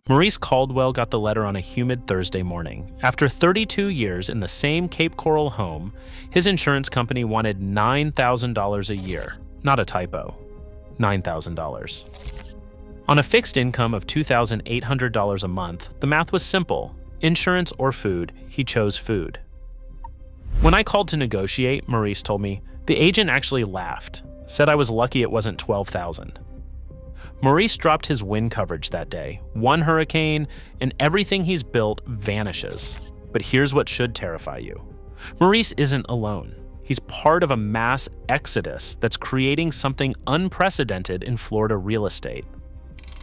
Maurice Caldwell got the letter on a humid Thursday morning. After 32 years in the same Cape Coral home, his insurance company wanted $9,000 a year. Not a typo. $9,000. On a fixed income of $2,800 a month, the math was simple. Insurance or food, he chose food. When I called to negotiate, Maurice told me, the agent actually laughed, said I was lucky it wasn't $12,000. Maurice dropped his wind coverage that day. One hurricane, and everything he's built vanishes. But here's what should terrify you. Maurice isn't alone. He's part of a mass exodus that's creating something unprecedented in Florida real estate.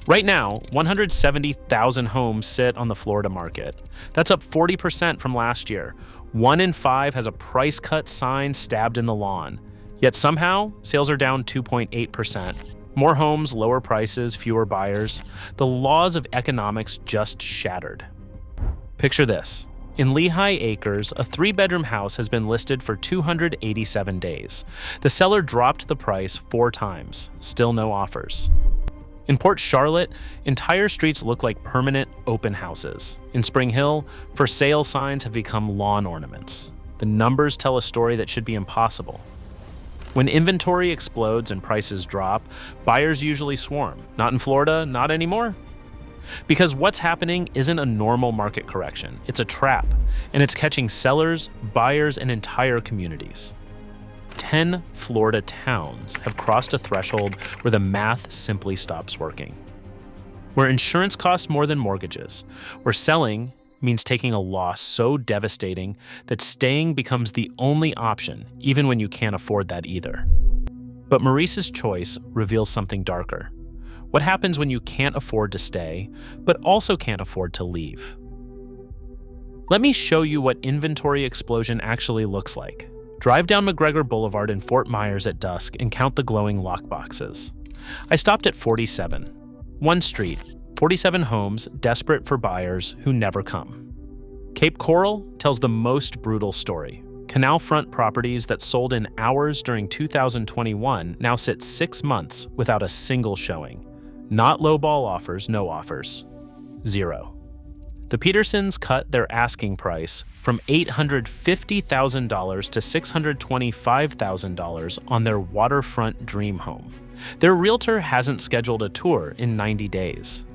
Right now, 170,000 homes sit on the Florida market. That's up 40% from last year. 1 in 5 has a price cut sign stabbed in the lawn. Yet somehow, sales are down 2.8%. More homes, lower prices, fewer buyers. The laws of economics just shattered. Picture this. In Lehigh Acres, a 3-bedroom house has been listed for 287 days. The seller dropped the price 4 times. Still no offers. In Port Charlotte, entire streets look like permanent open houses. In Spring Hill, for sale signs have become lawn ornaments. The numbers tell a story that should be impossible. When inventory explodes and prices drop, buyers usually swarm. Not in Florida, not anymore. Because what's happening isn't a normal market correction. It's a trap, and it's catching sellers, buyers, and entire communities. 10 Florida towns have crossed a threshold where the math simply stops working. Where insurance costs more than mortgages, where selling means taking a loss so devastating that staying becomes the only option, even when you can't afford that either. But Maurice's choice reveals something darker. What happens when you can't afford to stay, but also can't afford to leave? Let me show you what inventory explosion actually looks like. Drive down McGregor Boulevard in Fort Myers at dusk and count the glowing lockboxes. I stopped at 47. One street, 47 homes desperate for buyers who never come. Cape Coral tells the most brutal story. Canal front properties that sold in hours during 2021 now sit 6 months without a single showing. Not lowball offers, no offers. 0. The Petersons cut their asking price from $850,000 to $625,000 on their waterfront dream home. Their realtor hasn't scheduled a tour in 90 days.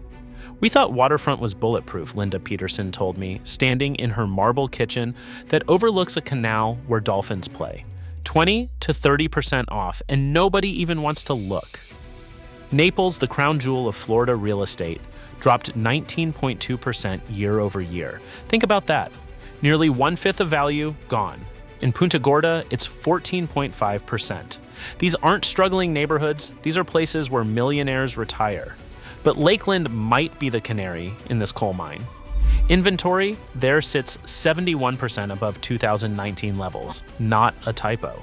We thought waterfront was bulletproof, Linda Peterson told me, standing in her marble kitchen that overlooks a canal where dolphins play. 20 to 30% off, and nobody even wants to look. Naples, the crown jewel of Florida real estate, dropped 19.2% year over year. Think about that. Nearly 1/5 of value gone. In Punta Gorda, it's 14.5%. These aren't struggling neighborhoods. These are places where millionaires retire. But Lakeland might be the canary in this coal mine. Inventory there sits 71% above 2019 levels. Not a typo.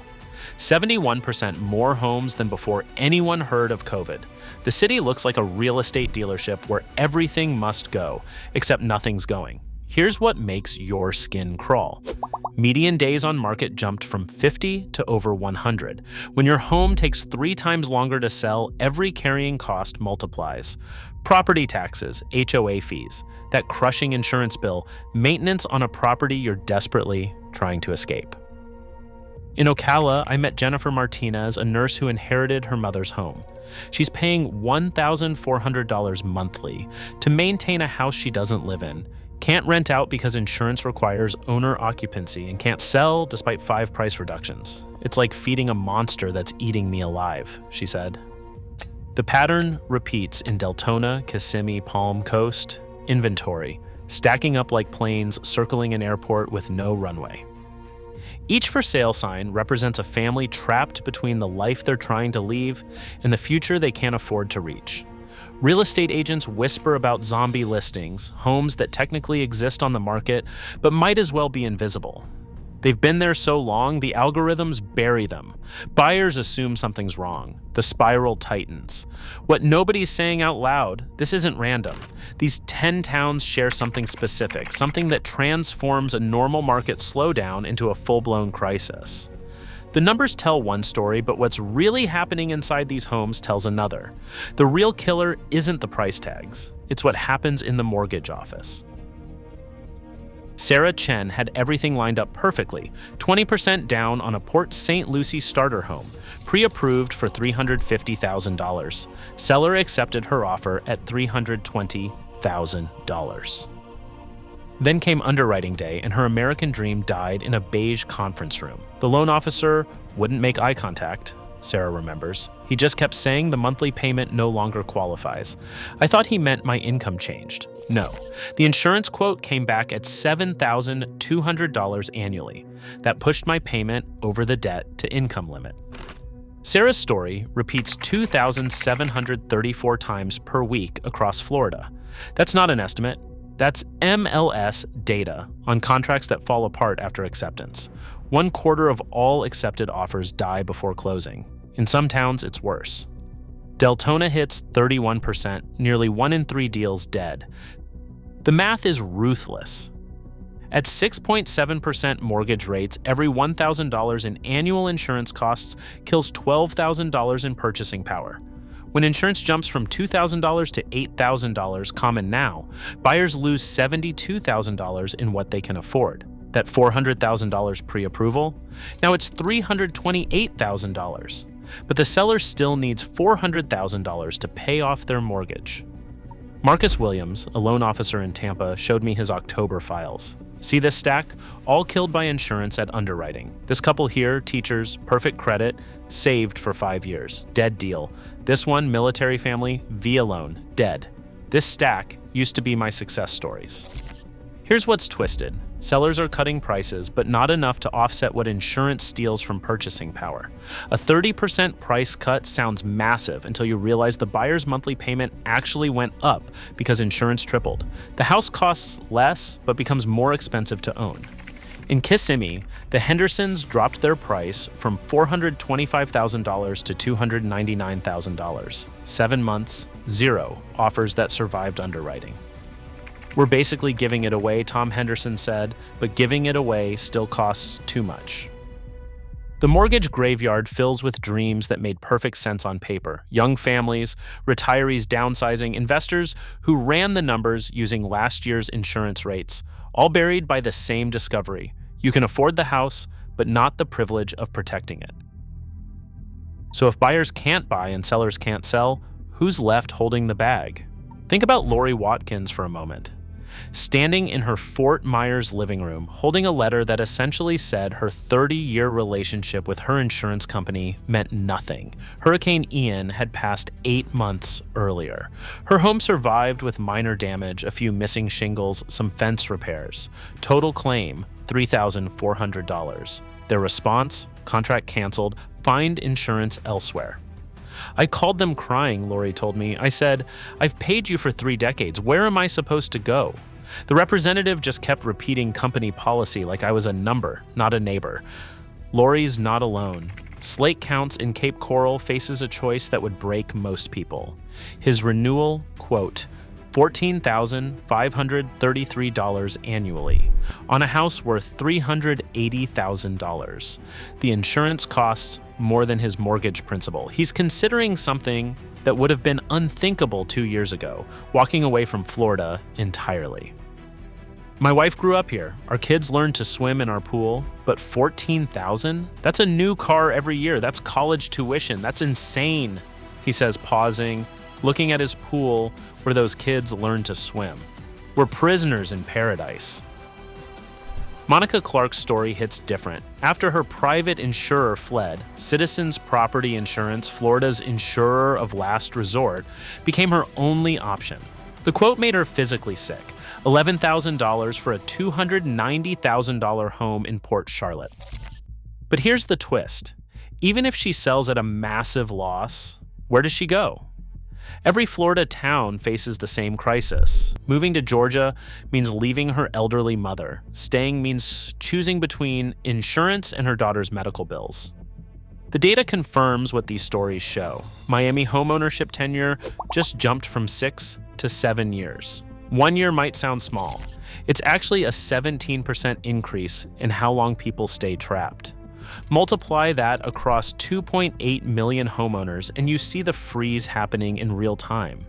71% more homes than before anyone heard of COVID. The city looks like a real estate dealership where everything must go, except nothing's going. Here's what makes your skin crawl. Median days on market jumped from 50 to over 100. When your home takes 3 times longer to sell, every carrying cost multiplies. Property taxes, HOA fees, that crushing insurance bill, maintenance on a property you're desperately trying to escape. In Ocala, I met Jennifer Martinez, a nurse who inherited her mother's home. She's paying $1,400 monthly to maintain a house she doesn't live in. Can't rent out because insurance requires owner occupancy and can't sell despite 5 price reductions. It's like feeding a monster that's eating me alive, she said. The pattern repeats in Deltona, Kissimmee, Palm Coast. Inventory, stacking up like planes circling an airport with no runway. Each for sale sign represents a family trapped between the life they're trying to leave and the future they can't afford to reach. Real estate agents whisper about zombie listings, homes that technically exist on the market, but might as well be invisible. They've been there so long, the algorithms bury them. Buyers assume something's wrong. The spiral tightens. What nobody's saying out loud, this isn't random. These 10 towns share something specific, something that transforms a normal market slowdown into a full-blown crisis. The numbers tell one story, but what's really happening inside these homes tells another. The real killer isn't the price tags. It's what happens in the mortgage office. Sarah Chen had everything lined up perfectly, 20% down on a Port St. Lucie starter home, pre-approved for $350,000. Seller accepted her offer at $320,000. Then came underwriting day, and her American dream died in a beige conference room. The loan officer wouldn't make eye contact, Sarah remembers. He just kept saying the monthly payment no longer qualifies. I thought he meant my income changed. No. The insurance quote came back at $7,200 annually. That pushed my payment over the debt to income limit. Sarah's story repeats 2,734 times per week across Florida. That's not an estimate. That's MLS data on contracts that fall apart after acceptance. 1/4 of all accepted offers die before closing. In some towns, it's worse. Deltona hits 31%, nearly 1 in 3 deals dead. The math is ruthless. At 6.7% mortgage rates, every $1,000 in annual insurance costs kills $12,000 in purchasing power. When insurance jumps from $2,000 to $8,000, common now, buyers lose $72,000 in what they can afford. That $400,000 pre-approval? Now it's $328,000. But the seller still needs $400,000 to pay off their mortgage. Marcus Williams, a loan officer in Tampa, showed me his October files. See this stack? All killed by insurance at underwriting. This couple here, teachers, perfect credit, saved for 5 years. Dead deal. This one, military family, via loan, dead. This stack used to be my success stories. Here's what's twisted. Sellers are cutting prices, but not enough to offset what insurance steals from purchasing power. A 30% price cut sounds massive until you realize the buyer's monthly payment actually went up because insurance tripled. The house costs less, but becomes more expensive to own. In Kissimmee, the Hendersons dropped their price from $425,000 to $299,000. 7 months, 0 offers that survived underwriting. We're basically giving it away, Tom Henderson said, but giving it away still costs too much. The mortgage graveyard fills with dreams that made perfect sense on paper. Young families, retirees downsizing, investors who ran the numbers using last year's insurance rates, all buried by the same discovery. You can afford the house, but not the privilege of protecting it. So if buyers can't buy and sellers can't sell, who's left holding the bag? Think about Lori Watkins for a moment. Standing in her Fort Myers living room, holding a letter that essentially said her 30-year relationship with her insurance company meant nothing. Hurricane Ian had passed 8 months earlier. Her home survived with minor damage, a few missing shingles, some fence repairs. Total claim, $3,400. Their response, contract canceled, find insurance elsewhere. I called them crying, Lori told me. I said, I've paid you for 3 decades. Where am I supposed to go? The representative just kept repeating company policy like I was a number, not a neighbor. Lori's not alone. Slate Counts in Cape Coral faces a choice that would break most people. His renewal, quote, $14,533 annually on a house worth $380,000. The insurance costs more than his mortgage principal. He's considering something that would have been unthinkable 2 years ago, walking away from Florida entirely. My wife grew up here. Our kids learned to swim in our pool, but $14,000? That's a new car every year. That's college tuition. That's insane, he says, pausing, looking at his pool where those kids learn to swim. We're prisoners in paradise. Monica Clark's story hits different. After her private insurer fled, Citizens Property Insurance, Florida's insurer of last resort, became her only option. The quote made her physically sick, $11,000 for a $290,000 home in Port Charlotte. But here's the twist. Even if she sells at a massive loss, where does she go? Every Florida town faces the same crisis. Moving to Georgia means leaving her elderly mother. Staying means choosing between insurance and her daughter's medical bills. The data confirms what these stories show. Miami homeownership tenure just jumped from 6 to 7 years. 1 year might sound small. It's actually a 17% increase in how long people stay trapped. Multiply that across 2.8 million homeowners, and you see the freeze happening in real time.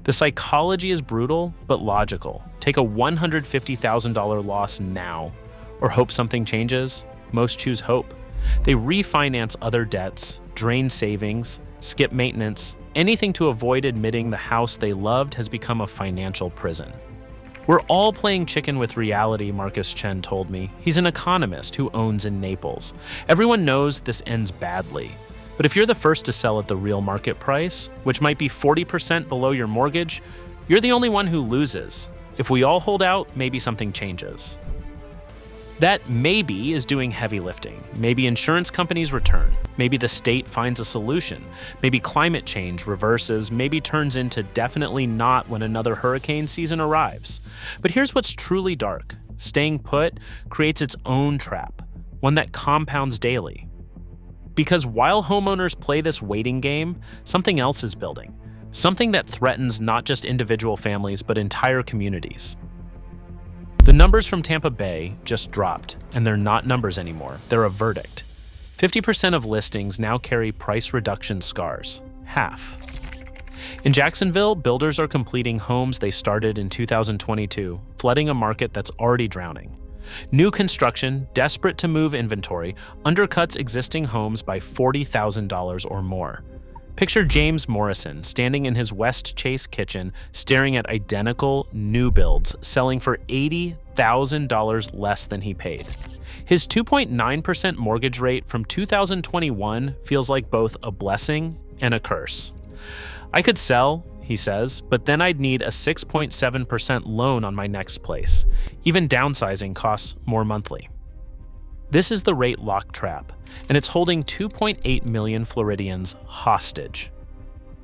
The psychology is brutal, but logical. Take a $150,000 loss now, or hope something changes. Most choose hope. They refinance other debts, drain savings, skip maintenance. Anything to avoid admitting the house they loved has become a financial prison. We're all playing chicken with reality, Marcus Chen told me. He's an economist who owns in Naples. Everyone knows this ends badly. But if you're the first to sell at the real market price, which might be 40% below your mortgage, you're the only one who loses. If we all hold out, maybe something changes. That maybe is doing heavy lifting. Maybe insurance companies return. Maybe the state finds a solution. Maybe climate change reverses. Maybe turns into definitely not when another hurricane season arrives. But here's what's truly dark. Staying put creates its own trap, one that compounds daily. Because while homeowners play this waiting game, something else is building. Something that threatens not just individual families, but entire communities. The numbers from Tampa Bay just dropped, and they're not numbers anymore. They're a verdict. 50% of listings now carry price reduction scars. Half. In Jacksonville, builders are completing homes they started in 2022, flooding a market that's already drowning. New construction, desperate to move inventory, undercuts existing homes by $40,000 or more. Picture James Morrison standing in his West Chase kitchen, staring at identical new builds selling for $80,000 less than he paid. His 2.9% mortgage rate from 2021 feels like both a blessing and a curse. I could sell, he says, but then I'd need a 6.7% loan on my next place. Even downsizing costs more monthly. This is the rate lock trap, and it's holding 2.8 million Floridians hostage.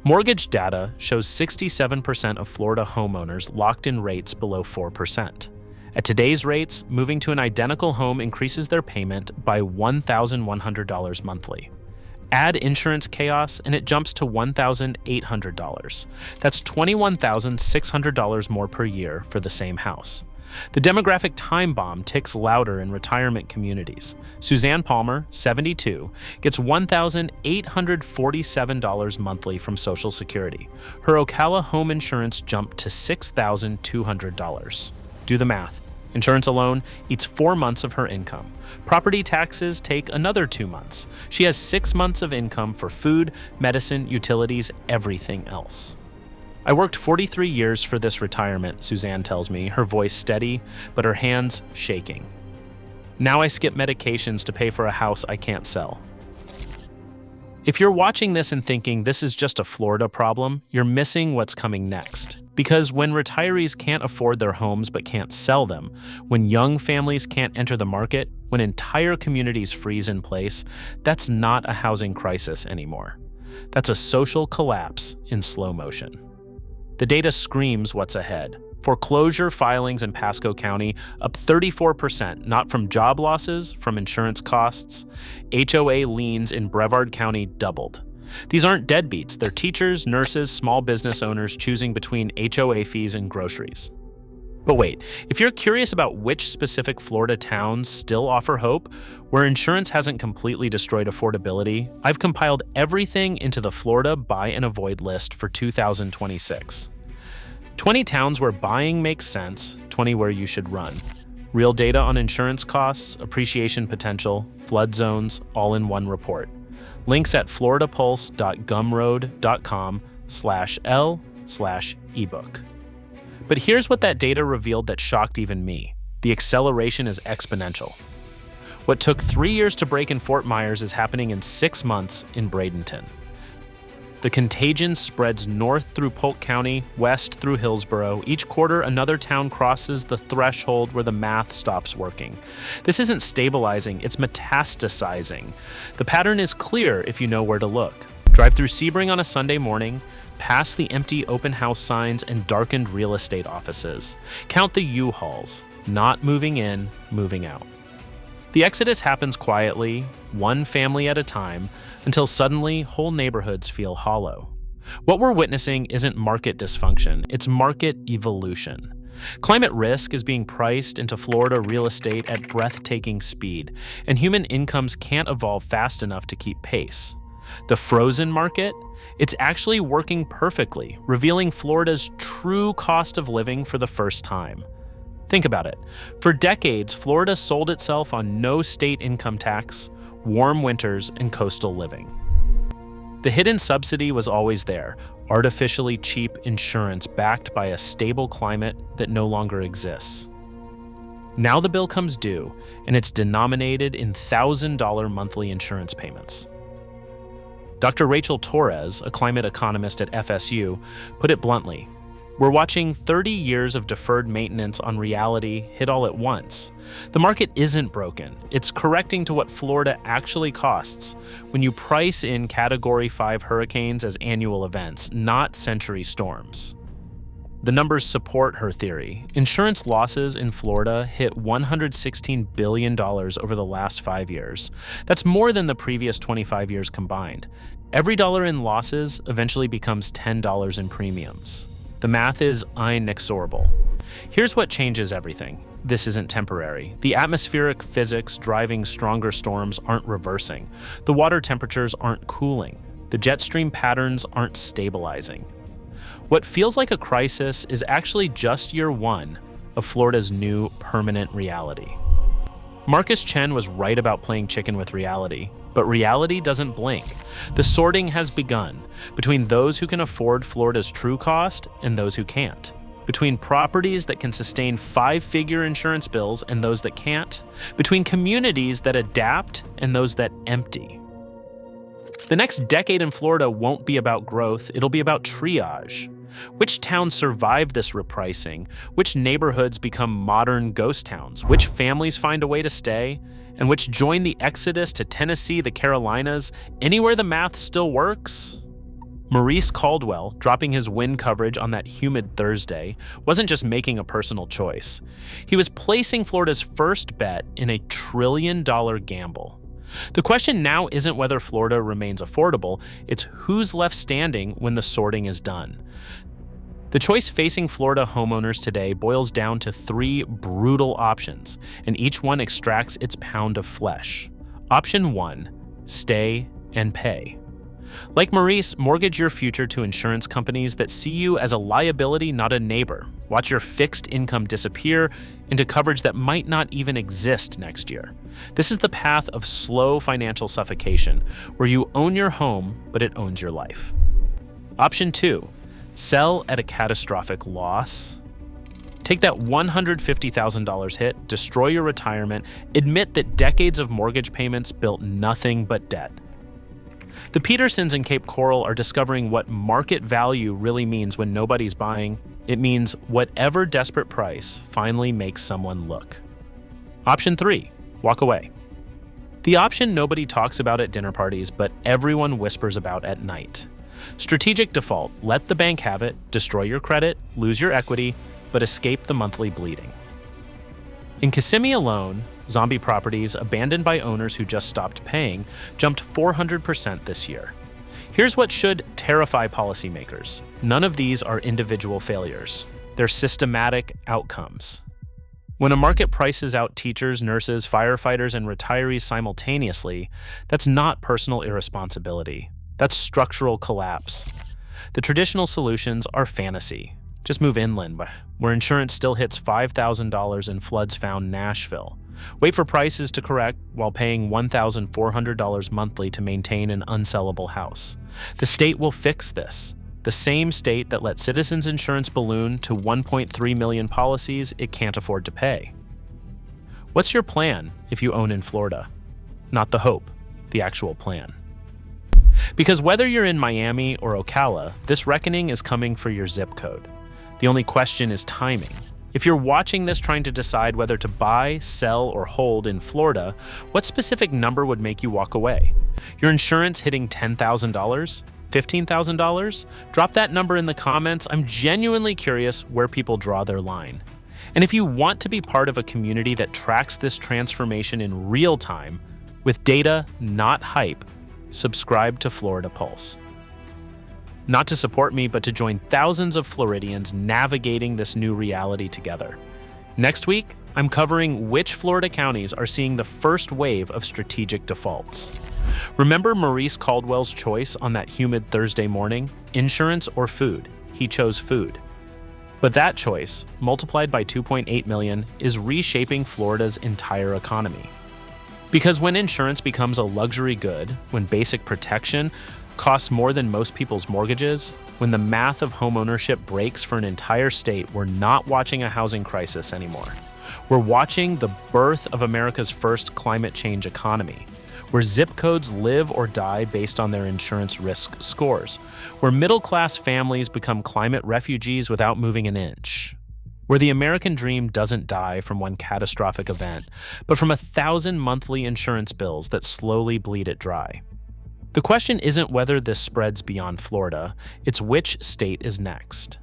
Mortgage data shows 67% of Florida homeowners locked in rates below 4%. At today's rates, moving to an identical home increases their payment by $1,100 monthly. Add insurance chaos, and it jumps to $1,800. That's $21,600 more per year for the same house. The demographic time bomb ticks louder in retirement communities. Suzanne Palmer, 72, gets $1,847 monthly from Social Security. Her Ocala home insurance jumped to $6,200. Do the math. Insurance alone eats 4 months of her income. Property taxes take another 2 months. She has 6 months of income for food, medicine, utilities, everything else. I worked 43 years for this retirement, Suzanne tells me, her voice steady, but her hands shaking. Now I skip medications to pay for a house I can't sell. If you're watching this and thinking this is just a Florida problem, you're missing what's coming next. Because when retirees can't afford their homes but can't sell them, when young families can't enter the market, when entire communities freeze in place, that's not a housing crisis anymore. That's a social collapse in slow motion. The data screams what's ahead. Foreclosure filings in Pasco County up 34%, not from job losses, from insurance costs. HOA liens in Brevard County doubled. These aren't deadbeats, they're teachers, nurses, small business owners choosing between HOA fees and groceries. But wait, if you're curious about which specific Florida towns still offer hope, where insurance hasn't completely destroyed affordability, I've compiled everything into the Florida Buy and Avoid list for 2026. 20 towns where buying makes sense, 20 where you should run. Real data on insurance costs, appreciation potential, flood zones, all in one report. Links at floridapulse.gumroad.com/L/ebook. But here's what that data revealed that shocked even me. The acceleration is exponential. What took 3 years to break in Fort Myers is happening in 6 months in Bradenton. The contagion spreads north through Polk County, west through Hillsborough. Each quarter, another town crosses the threshold where the math stops working. This isn't stabilizing, it's metastasizing. The pattern is clear if you know where to look. Drive through Sebring on a Sunday morning, past the empty open house signs and darkened real estate offices. Count the U-Hauls, not moving in, moving out. The exodus happens quietly, one family at a time, until suddenly whole neighborhoods feel hollow. What we're witnessing isn't market dysfunction, it's market evolution. Climate risk is being priced into Florida real estate at breathtaking speed, and human incomes can't evolve fast enough to keep pace. The frozen market? It's actually working perfectly, revealing Florida's true cost of living for the first time. Think about it. For decades, Florida sold itself on no state income tax, warm winters, and coastal living. The hidden subsidy was always there, artificially cheap insurance backed by a stable climate that no longer exists. Now the bill comes due, and it's denominated in $1,000 monthly insurance payments. Dr. Rachel Torres, a climate economist at FSU, put it bluntly: we're watching 30 years of deferred maintenance on reality hit all at once. The market isn't broken. It's correcting to what Florida actually costs when you price in Category 5 hurricanes as annual events, not century storms. The numbers support her theory. Insurance losses in Florida hit $116 billion over the last 5 years. That's more than the previous 25 years combined. Every dollar in losses eventually becomes $10 in premiums. The math is inexorable. Here's what changes everything. This isn't temporary. The atmospheric physics driving stronger storms aren't reversing. The water temperatures aren't cooling. The jet stream patterns aren't stabilizing. What feels like a crisis is actually just year one of Florida's new permanent reality. Marcus Chen was right about playing chicken with reality, but reality doesn't blink. The sorting has begun between those who can afford Florida's true cost and those who can't, between properties that can sustain 5-figure insurance bills and those that can't, between communities that adapt and those that empty. The next decade in Florida won't be about growth, it'll be about triage. Which towns survive this repricing? Which neighborhoods become modern ghost towns? Which families find a way to stay? And which join the exodus to Tennessee, the Carolinas, anywhere the math still works? Maurice Caldwell, dropping his wind coverage on that humid Thursday, wasn't just making a personal choice. He was placing Florida's first bet in a $1 trillion gamble. The question now isn't whether Florida remains affordable, it's who's left standing when the sorting is done. The choice facing Florida homeowners today boils down to 3 brutal options, and each one extracts its pound of flesh. Option 1, stay and pay. Like Maurice, mortgage your future to insurance companies that see you as a liability, not a neighbor. Watch your fixed income disappear into coverage that might not even exist next year. This is the path of slow financial suffocation, where you own your home, but it owns your life. Option 2, sell at a catastrophic loss. Take that $150,000 hit, destroy your retirement, admit that decades of mortgage payments built nothing but debt. The Petersons in Cape Coral are discovering what market value really means when nobody's buying. It means whatever desperate price finally makes someone look. Option 3, walk away. The option nobody talks about at dinner parties, but everyone whispers about at night. Strategic default, let the bank have it, destroy your credit, lose your equity, but escape the monthly bleeding. In Kissimmee alone, zombie properties abandoned by owners who just stopped paying jumped 400% this year. Here's what should terrify policymakers. None of these are individual failures. They're systematic outcomes. When a market prices out teachers, nurses, firefighters, and retirees simultaneously, that's not personal irresponsibility. That's structural collapse. The traditional solutions are fantasy. Just move inland, where insurance still hits $5,000 in floods found Nashville. Wait for prices to correct while paying $1,400 monthly to maintain an unsellable house. The state will fix this. The same state that let Citizens Insurance balloon to 1.3 million policies it can't afford to pay. What's your plan if you own in Florida? Not the hope, the actual plan. Because whether you're in Miami or Ocala, this reckoning is coming for your zip code. The only question is timing. If you're watching this trying to decide whether to buy, sell, or hold in Florida, what specific number would make you walk away? Your insurance hitting $10,000? $15,000? Drop that number in the comments. I'm genuinely curious where people draw their line. And if you want to be part of a community that tracks this transformation in real time, with data, not hype, subscribe to FloridaPulse. not to support me, but to join thousands of Floridians navigating this new reality together. Next week, I'm covering which Florida counties are seeing the first wave of strategic defaults. Remember Maurice Caldwell's choice on that humid Thursday morning? Insurance or food? He chose food. But that choice, multiplied by 2.8 million, is reshaping Florida's entire economy. Because when insurance becomes a luxury good, when basic protection costs more than most people's mortgages, when the math of homeownership breaks for an entire state, we're not watching a housing crisis anymore. We're watching the birth of America's first climate change economy, where zip codes live or die based on their insurance risk scores, where middle-class families become climate refugees without moving an inch, where the American dream doesn't die from one catastrophic event, but from 1,000 monthly insurance bills that slowly bleed it dry. The question isn't whether this spreads beyond Florida, it's which state is next.